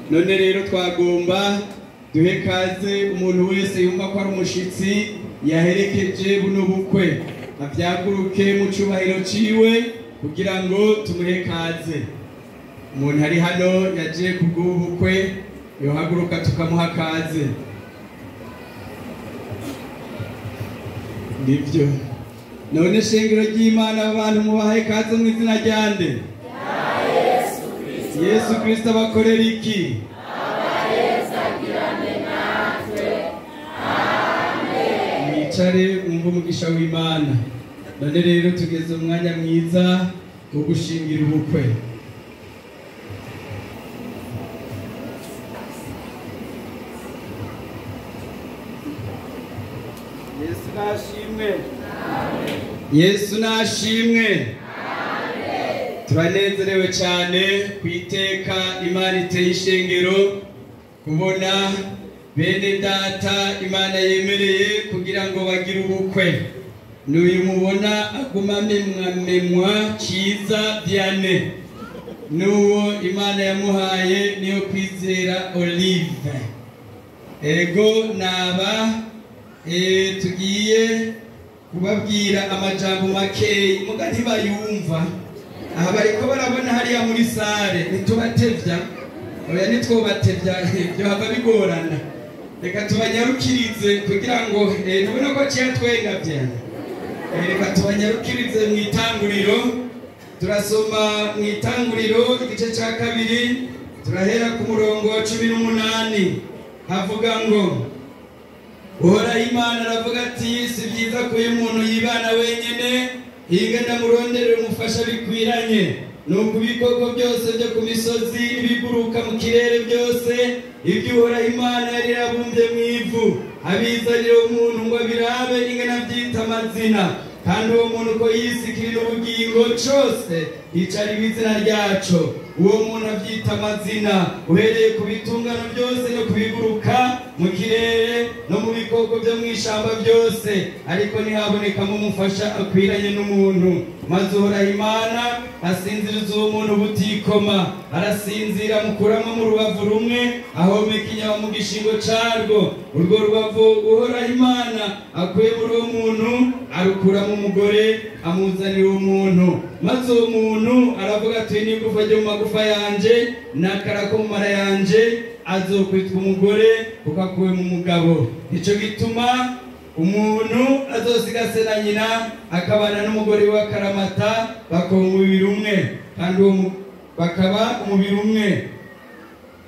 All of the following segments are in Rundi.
none rero twagomba duhe kaze umuntu wese yumva ko ari umushitsi yaherekeje buno bukwe avyaguruke mu cubahiro ciwe kugira ngo tumuhe kaze. Umuntu ari hano yaje kubw'ubukwe yohaguruka tukamuha kaze. Nivyo none shengero ry'Imana abantu mubahe kaze mu izina ryande Yesu Kristo abakorera iki? Mwicare mwumve umugisha w'Imana. None rero tugeze umwanya mwiza wo gushingira ubukwe. Yesu nashimwe. Yesu nashimwe. Turanezerewe cyane kwiteka Imana iteye ishengero kubona bene data Imana yemereye kugira ngo bagire ubukwe. N'uyu mubona aguma memwa cyiza Diane n'uwo Imana yamuhaye niyo kwizera Olive. Ego naba tugiye kubabwira amajambo makeyi muga ntibayumva. Aha bariko barabona hariya muri sare nitubatevya oya nitwobatevya byo hava bigorana. Reka tubanyarukirize kugira ngo nubona ko cya twengavye. Reka tubanyarukirize mu itanguriro. Turasoma mu itanguriro igice cya 2 turahera ku murongo wa 18 havuga ngo Uhora Imana aravuga ati si byiza ko umuntu yibana wenyene ingenda murondere umufasha bikwiranye nuko ibikoko byose byo ku misozi ibiguruka mu kirere byose ibyo Uhora Imana yari yabumbye mu ivu abizanira umuntu ngo birabe ingena byita amazina kandi uwo muntu ko yisikirira ubugingo cyose yicara ibizina ryaco uwo muntu abyita amazina uhereye ku bitungano byose no kubiguruka mu kirere no mu bikoko byo mu ishamba byose ariko ntihabonekamo umufasha akwiranye n'umuntu maze Uhora Imana asinziriza uwo muntu butikoma arasinzira mukuramo mu rubavu rumwe ahomeka inyama mu gishingo carwo urwo rubavu Uhora Imana akuye muri uwo muntu arukuramo umugore amuzanira umuntu maze uwo muntu aravuga ati n'igufa ryo mu magufa yanje n'akarako mu mara yanje azokwitwa umugore kuko akuwe mu mugabo. Ico gituma umuntu azosiga se na nyina akabana n'umugore wa karamata bakaba umubiri umwe kandi bakaba umubiri umwe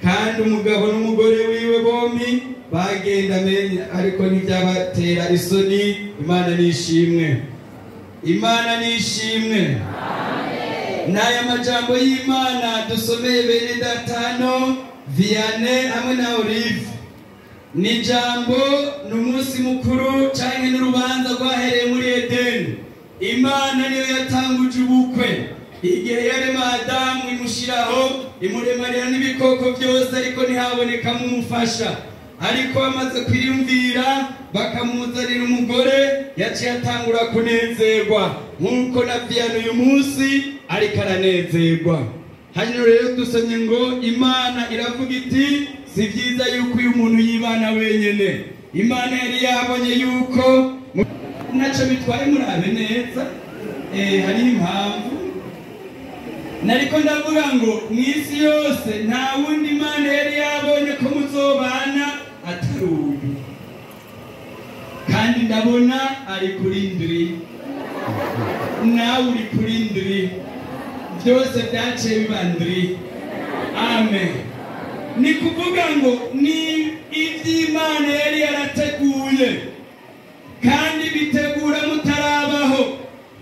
kandi umugabo n'umugore wiwe bombi bagenda ariko ntibyabatera isoni. Imana nishimwe. Imana nishimwe. N'aya majambo y'Imana dusomeye bene datano Vianney hamwe na Olive ni jambo n'umunsi mukuru cyane n'urubanza rwahereye muri Edeni. Imana niyo yatanguje ubukwe igihe yarema Adamu imushiraho imuremarira n'ibikoko byose ariko ntihabonekamo umufasha ariko amaze kwiyumvira bakamuzanira umugore yaciye atangura kunezerwa nk'uko na Vianney uyu munsi ariko aranezerwa. hano rero dusomye ngo Imana iravuga iti si byiza yuko uyu muntu yibana wenyene. Imana yari yabonye yuko naco bitwaye murabe neza hari impamvu nariko ndavuga ngo mwisi yose nta wundi Imana yari yabonye ko muzobana atari uyu, kandi ndabona ari kuri ndwi, nawe uri kuri ndwi, byose byaciye biba ndwi. Amen. Ni kuvuga ngo ni iby'Imana yari yarateguye kandi bitegura mutarabaho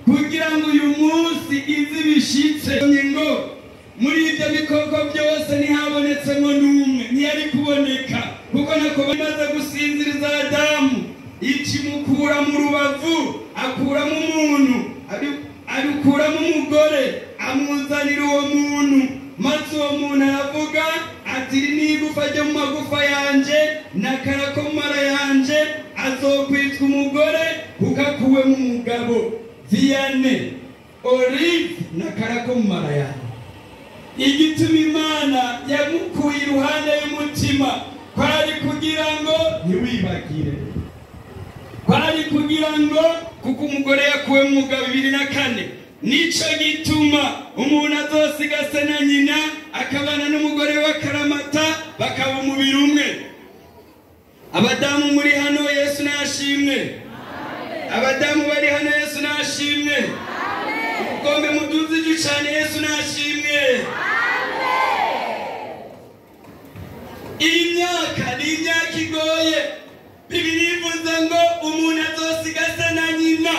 kugira ngo uyu munsi izi bishitse. Ngo muri ibyo bikoko byose ntihabonetsemo n'umwe, ntiyari kuboneka kuko nako bamaze gusinziriza Adamu, ikimukura mu rubavu akuramo umuntu, abikuramo umugore amuzanira uwo muntu, maze uwo muntu aravuga ati n'igufa ryo mu magufa yanje n'akara ko mu mara yanje azokwitwa umugore kuko akuwemo umugabo. Vianney Olive n'akara ko mu mara yanje. Igituma Imana yamukuye iruhande y'umutima kwari kugira ngo ntiwibagire, kwari kugira ngo kuko umugore yakuwe mu mugabo 2004. Nico gituma umuntu azosiga se na nyina akabana n'umugore wa karamata bakaba umubiri umwe. Abadamu muri hano Yesu nashimwe. Abadamu bari hano Yesu nashimwe. Ugombe muduzi cyane Yesu nashimwe. Imyaka ni imyaka igoye. Bibiri ivuze ngo umuntu azosiga se na nyina.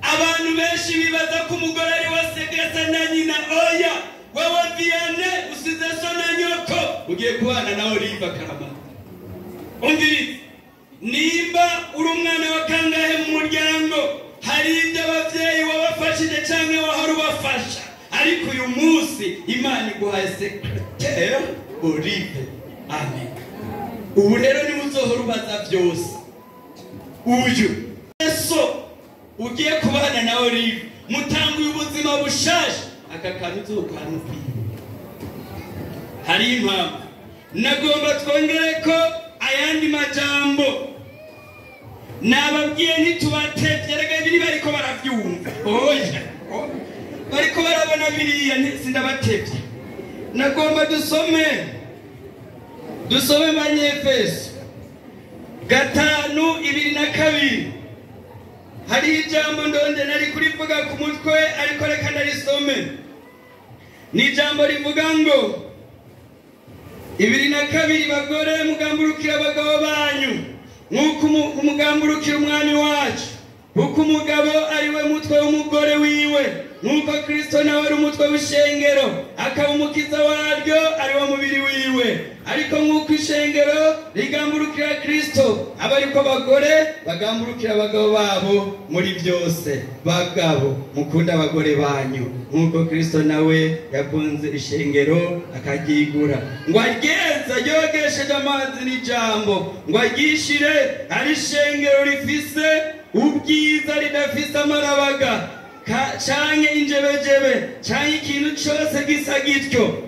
Abantu benshi bibaza ko umugore ari wasiga se na nyina. Oya, wowe Vianney usize so na nyoko ugiye kubana na Olive Karamata. Umvirize, nimba uri umwana wa kangahe mu muryango, hari ibyo abavyeyi wabafashije canke wahora ubafasha, ariko uyu munsi Imana iguhaye secrétaire Olive. Amen. Ubu rero ni muzohora ubaza byose. Uyu Yesu ugiye kubana na Olive, mutanguye ubuzima bushasha, aka kantu uzokanukwiye. Hari impamvu nagomba twongere ko ayandi majambo nababwiye ntitubatevye, rega biri bariko baravyumva. Oya, bariko barabona biriya sindabatevye. Nagomba dusome Banyefeso 5:22. Hari ijambo ndonde nari kurivuga ku mutwe ariko reka ndarisome. Ni ijambo rivuga ngo 22 bagore mugamburukira abagabo banyu nkuko umugamburukira umwami wacu, kuko umugabo ari we mutwe w'umugore wiwe, nkuko Kristo nawe ari umutwe w'ishengero akaba umukiza waryo, ari wo mubiri wiwe. Ariko nkuko ishengero rigamburukira Kristo, abariko abagore bagamburukira abagabo babo muri byose. Bagabo mukunda abagore banyu nkuko Kristo nawe yakunze ishengero akaryigura, ngo ageza yogesheje amazi n'ijambo, ngo agishire ari ishengero rifise ubwiza ridafise amarabaga canke injebejebe canke ikintu cyose gisa gityo,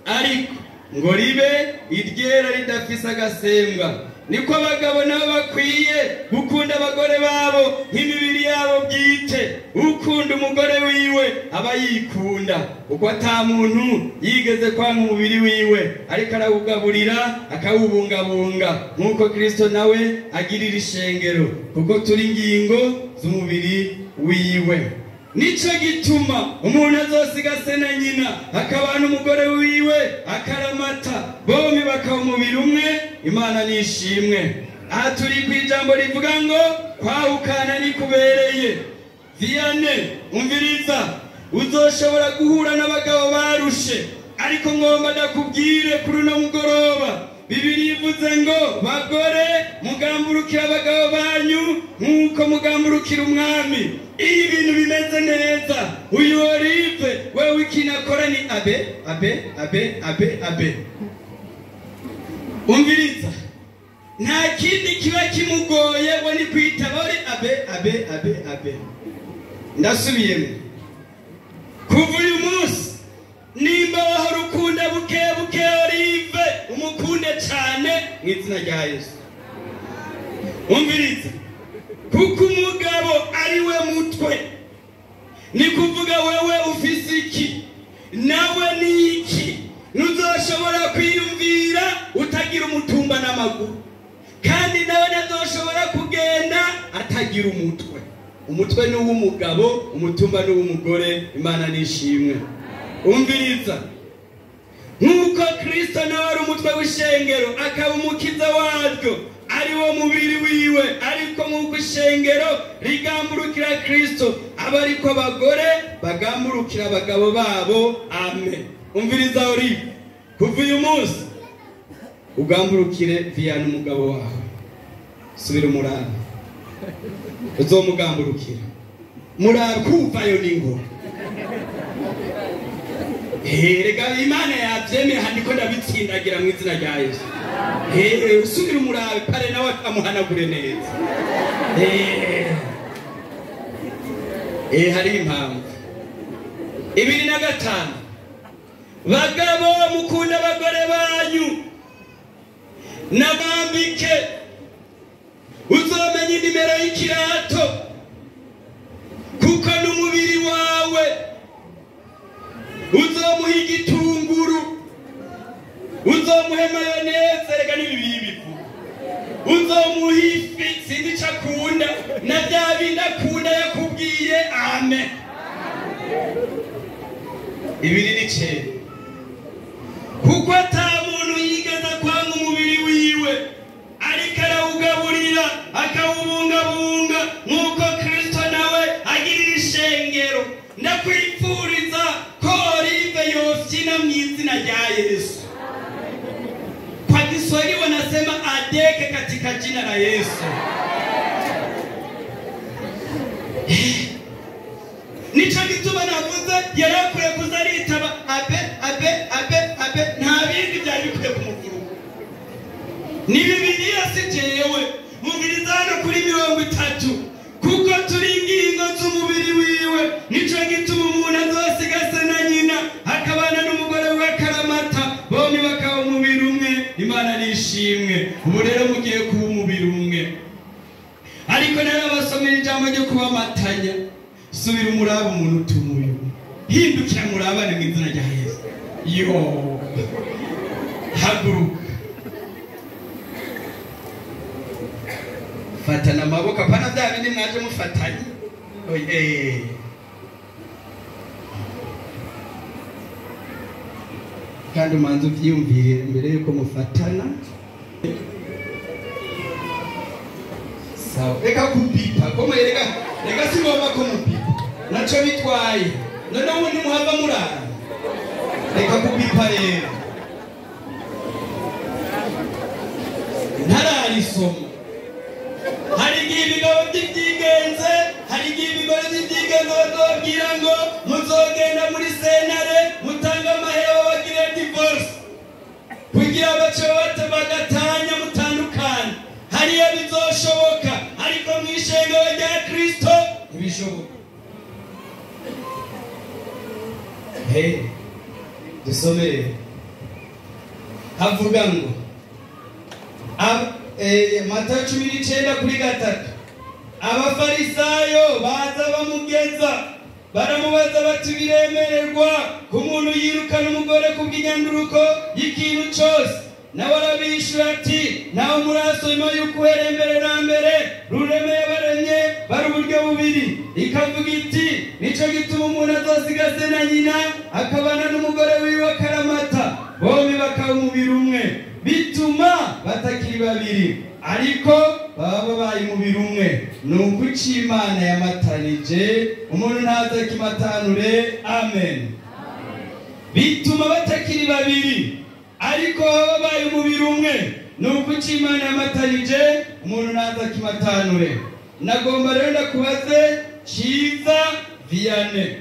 ariko ngo ribe iryera ridafise agasembwa. Niko abagabo nabo bakwiye gukunda abagore babo nk'imibiri yabo bwite. Ukunda umugore wiwe aba yikunda, uko ata muntu yigeze kwanga umubiri wiwe, ariko arawugaburira akawubungabunga nkuko Kristo nawe agirira ishengero, kuko turi ingingo z'umubiri wiwe. Nico gituma umuntu azosiga se na nyina akabana umugore wiwe akaramata, bombi bakaba umubiri umwe. Imana nishimwe. Aha turi ku ijambo rivuga ngo kwahukana ni kubereye. Vianney umviriza, uzoshobora guhura n'abagabo barushe, ariko ngomba ndakubwire kuri uno mugoroba Bibiri ivuze ngo bagore mugamburukira abagabo banyu nkuko mugamburukira umwami. Iyi bintu bimeze neza. Uyu Olive wewe ikinakora ni abe. Umviriza, nta kindi kiba kimugoye we ni kwita bari abe. Ndasubiyemo. Kuva uyu munsi cyane mu izina rya Yesu. Umviriza, kuko umugabo ari we mutwe, ni kuvuga wewe ufise iki nawe ni iki. Ntuzoshobora kwiyumvira utagira umutumba n'amaguru, kandi nawe ntazoshobora kugenda atagira umutwe. Umutwe ni uw'umugabo, umutumba ni uw'umugore. Imana nishimwe. Umviriza, nk'uko Kristo nawe ari umutwe w'ishengero akaba umukiza waryo, ari wo mubiri wiwe, ariko nk'uko ishengero rigamburukira Kristo, aba ariko abagore bagamburukira abagabo babo. Amen. Umviriza uri kuva uyu munsi ugamburukire Vianney umugabo wawe. Subira umuraba, uzomugamburukira. Muraba kuvayo ningo. Rega Imana yabyemeye handiko ndabitsindagira mu izina rya Yesu. Usubira umurabe pare nawe amuhanagure neza. Hari impamvu 25. Bagabo mukunda abagore banyu nabambike, uzomenya inimero y'ikirato, kuko n'umubiri wawe. Uzomuha igitunguru, uzomuhe mayoneze, rega n'ibibi bivu, uzomuha ifi sinzi ico akunda na bya bindi akunda yakubwiye. Amen. 29. Kuko ata muntu yigeza kwanga umubiri wiwe, ariko arawugaburira akawubungabunga nk'uko Kristo nawe agirira ishengero. Ndakwifuriza ko Olive yofyina mu izina rya Yesu. Kwa Kiswahili wanasema adeke katika jina la Yesu. Nico gituma navuze yarakwiye kuzaritaba abe nta bindi byari bikwiye kumuvura. Ni Bibiliya si jewe. Mubwiriza hano kuri 30, kuko turi ingingo z'umubiri wiwe. Nico gituma umuntu azosiga se na nyina akabana n'umugore we akaramata, bombi bakaba umubiri umwe. Imana nishimwe. Ubu rero mugiye kuba umubiri umwe. Ariko narabasomera ijambo ryo kubamatanya. Subira umuraba umuntu utumuye, hindukira murabane mu izina rya Yesu. Yo, haguruka, fatana amaboko, apana bya bindi mwaje mufatanye. Kandi umanza uvyiyumvire mbere yuko mufatana. Sawa, reka kupipa koma, reka singomba ko mupipa naco bitwaye. None ubundi muhava murara, reka kupipa rero. Ntararisoma. Hari igihe ibigabo by'ibyigenze, hari igihe ibigore by'ibyigenze bazobwira ngo muzogenda muri senare mutanga amahera bagire divorce, kugira bace bagatanya mutandukane. Hariya bizoshoboka, ariko mu ishengero rya Kristo ntibishoboka. Dusomere havuga ngo Matayo 19:3, abafarisayo baza bamugeza baramubaza bati biremererwa ku muntu yirukana umugore kubw'inyanduruko y'ikintu cyose. Nawe arabishura ati nawe murasoma yuko uherembere na mbere ruremeye baremye bari uburyo bubiri. Ikavuga iti nico gituma umuntu azosiga se na nyina akabana n'umugore wiwe akaramata, bombi bakaba umubiri umwe. Bituma batakiri babiri, ariko baba babaye umubiri umwe. Nuko ico Imana yamatanije umuntu ntazakimatanure. Amen. Bituma batakiri babiri, ariko baba babaye umubiri umwe. Nuko ico Imana yamatanije umuntu ntazakimatanure. Nagomba rero ndakubaze Ciza Vianney,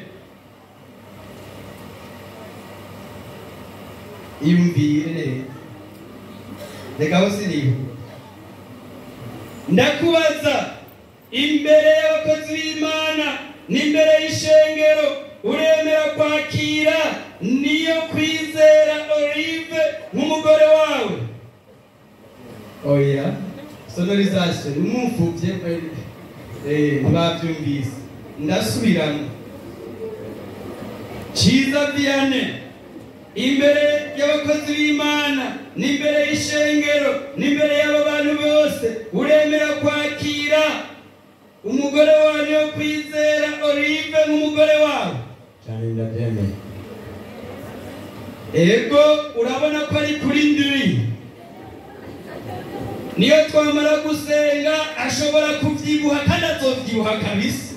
imvire reka hosiniho ndakubaza, imbere y'abakozi b'Imana n'imbere y'ishengero, uremera kwakira niyo kwizera Olive nk'umugore wawe? oya sonorization umumfuvye ntibavyumvise ndasubirana ciza Vianney imbere y'abakozi b'Imana n'imbere y'ishengero n'imbere y'abo bantu bose uremera kwakira umugore wawe yo kwizera Olive nk'umugore wawe cyane ndabyemeye ego urabona ko ari kuri ndiri niyo twamara gusenga ashobora kuvyibuha kandi azovyibuha kabisa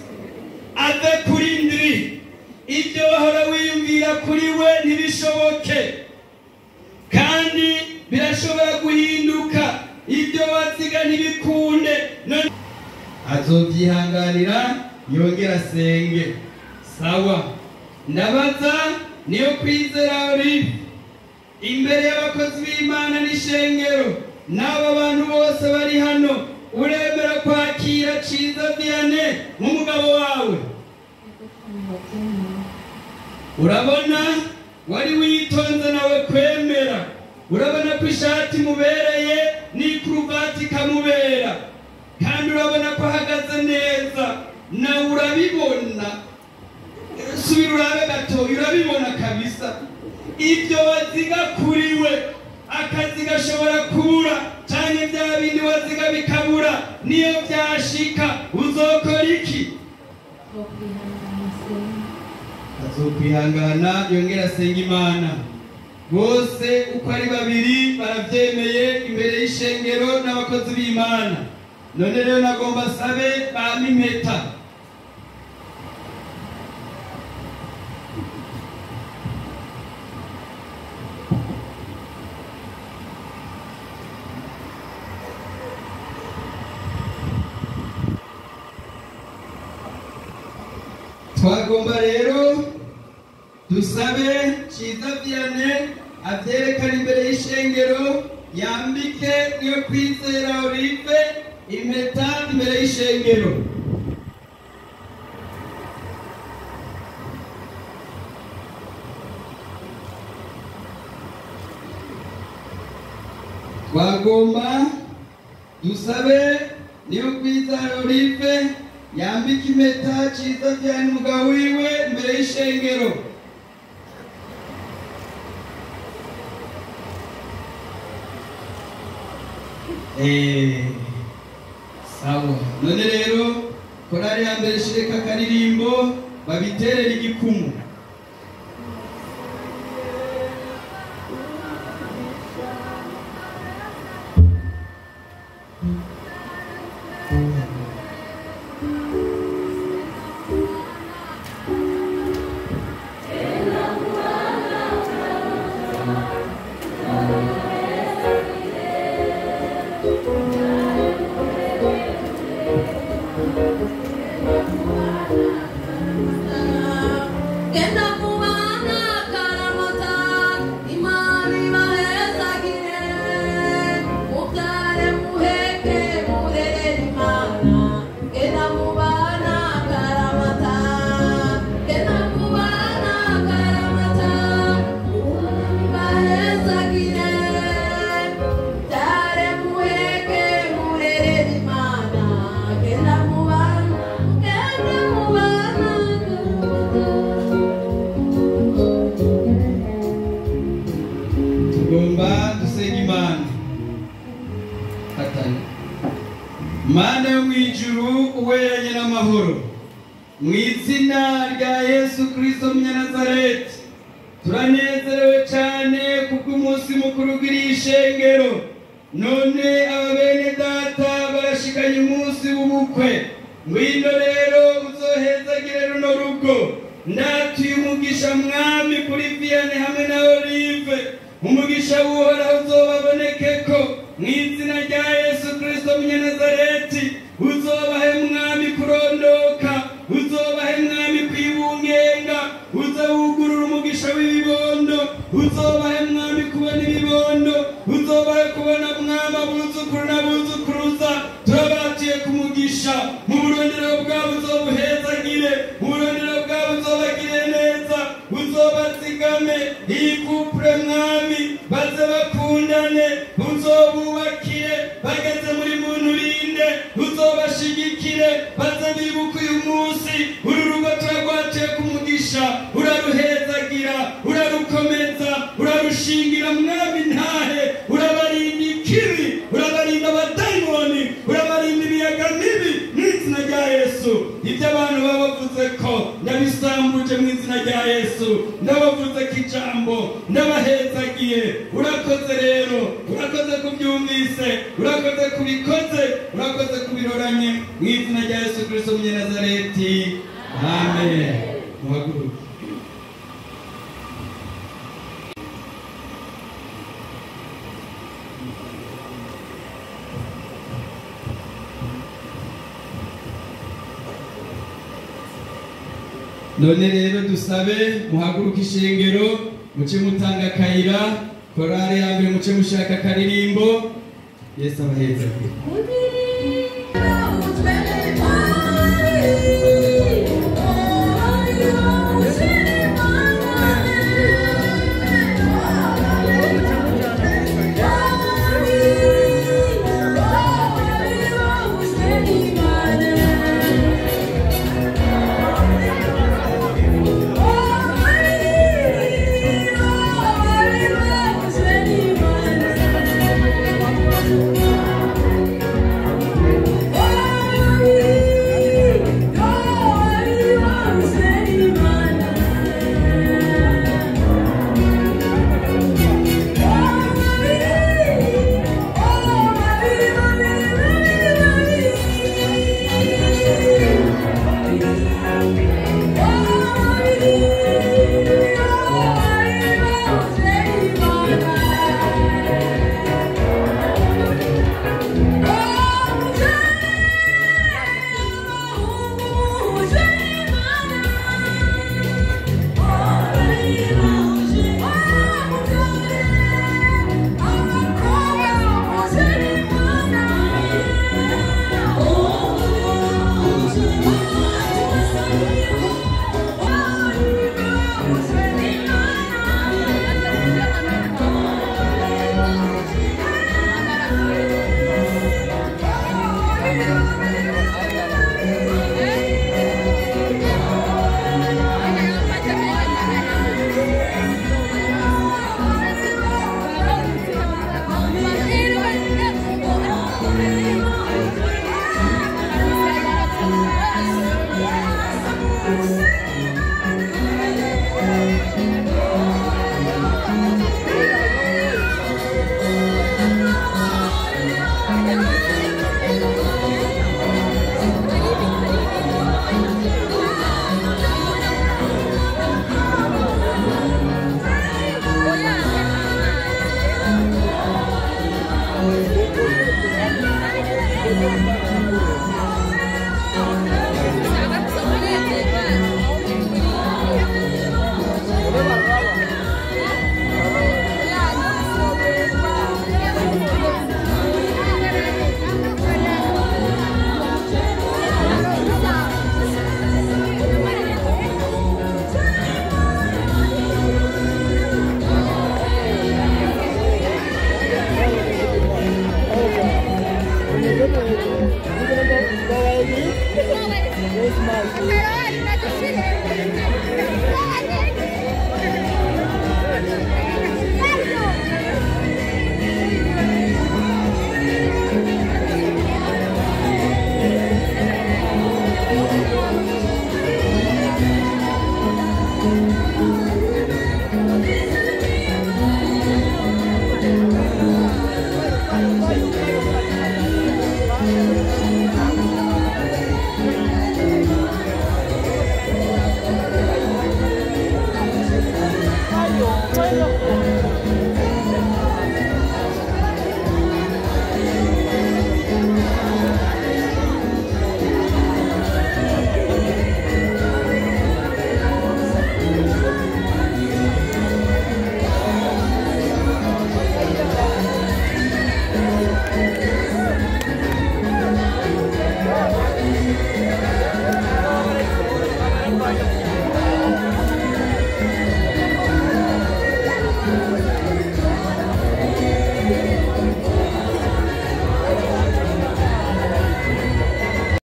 ave kuri ndiri ibyo wahora wiyumvira kuri we ntibishoboke kandi birashobora guhinduka ibyo waziga ntibikunde azovyihanganira yongera asenge sawa ndabaza niyo kwizera Olive imbere y'abakozi b'Imana n'ishengero n'aba bantu bose bari hano uremera kwakira ciza Vianney nk'umugabo wawe urabona wari witonze nawe kwemera urabona ko ishati mubereye n'ikuruvati kamubera kandi urabona ko ahagaze neza nawe urabibona subira urabe gatoya urabibona kabisa ibyo waziga kuri we akazi gashobora kubura cyane bya bindi waziga bikabura niyo byashika uzokora iki azokwihangana yongera asenga Imana bose uko ari babiri barabyemeye imbere y'ishengero n'abakozi b'Imana none rero nagomba sabe bampa impeta twagomba rero dusabe ciza Vianney avyerekana imbere y'ishengero yambike niyo kwizera Olive impeta imbere y'ishengero twagomba dusabe niyo kwizera Olive yambika impeta ciza Vianney umugabo wiwe imbere y'ishengero sawa none rero korari ya mbere shireka akaririmbo babiterera igikumu Mana yo mwijuru uweranye n'amahoro mu izina rya Yesu Kristo Munyanazareti turanezerewe cyane kubw'umunsi mukuru w'ishengero none ababene data barashikanye umunsi w'ubukwe ngwino rero uzohezagire runo rugo ndatuye umugisha mwami kuri Vianney hamwe na Olive umugisha w'uhoraho uzobabonekeko mu izina rya Yesu Kristo Munyanazareti uzobahe mwami kurondoka uzobahe mwami kwibungenga uzawugurura umugisha w'ibibondo uzobahe mwami kubona ibibondo uzobahe kubona mwami abuzukuru n'abuzukuruza turabatiye ku mugisha mu burondero bwabo uzobuhezagire mu burondero bwabo uzobagire neza uzobazigame iyi kupure mwami baze bakundane uzobubakire bubakiye bageze muri muntu rinde uzobashigikire baze bibuka uyu munsi uru rugo turagwatiye ku mugisha uraruhezagira urarukomeza urarushingira mwami ntahe urabarinda ikibi urabarinda abadayimoni urabarinda ibiyaga mibi mu izina rya Yesu ibyo abantu baba bavuze ko ndabisambuje mu izina rya Yesu ndabavuze ko ijambo ndabahezagiye urakoze rero urakoze kubyumvise urakoze kubikoze urakoze kubiroranye mu izina rya Yesu Kristo w'Umunyanazareti amen. Muhaguruke. None rero dusabe muhaguruka ishengero muce mutanga akayira korari ya mbere muce mushaka akaririmbo Yesu abaheza.